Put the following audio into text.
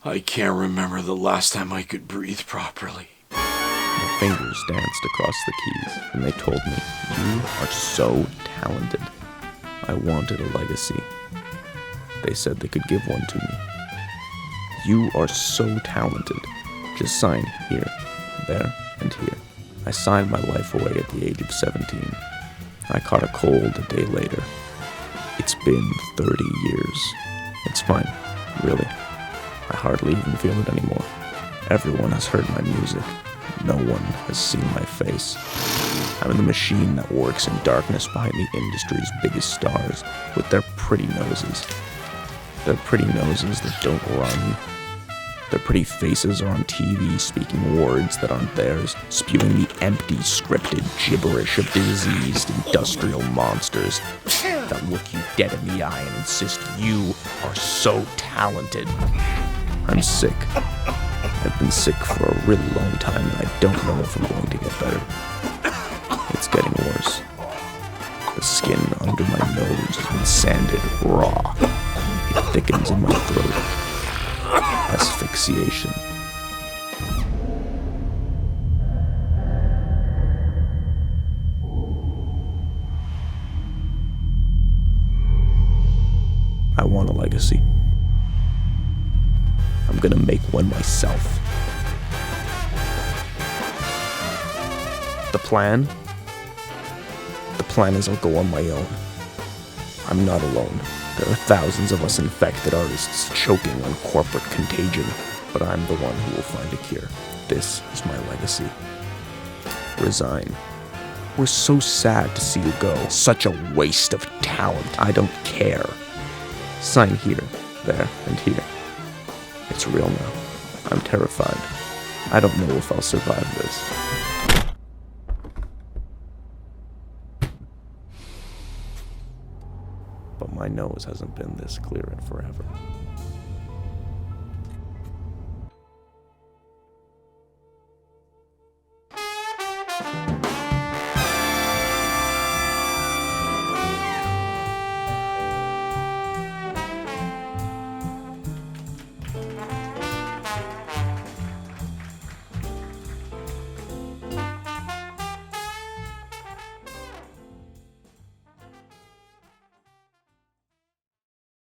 I can't remember the last time I could breathe properly. My fingers danced across the keys, and they told me, "You are so talented." I wanted a legacy. They said they could give one to me. "You are so talented. Just sign here, there, and here." I signed my life away at the age of 17. I caught a cold a day later. It's been 30 years. It's fine, really. I hardly even feel it anymore. Everyone has heard my music. No one has seen my face. I'm in the machine that works in darkness behind the industry's biggest stars with their pretty noses. Their pretty noses that don't run. Their pretty faces are on TV speaking words that aren't theirs, spewing the empty, scripted gibberish of diseased industrial monsters that look you dead in the eye and insist you are so talented. I'm sick. I've been sick for a really long time, and I don't know if I'm going to get better. It's getting worse. The skin under my nose has been sanded raw. It thickens in my throat. Asphyxiation. I want a legacy. I'm gonna make one myself. The plan? The plan is I'll go on my own. I'm not alone. There are thousands of us infected artists choking on corporate contagion, but I'm the one who will find a cure. This is my legacy. Resign. We're so sad to see you go. Such a waste of talent. I don't care. Sign here, there, and here. It's real now. I'm terrified. I don't know if I'll survive this. But my nose hasn't been this clear in forever.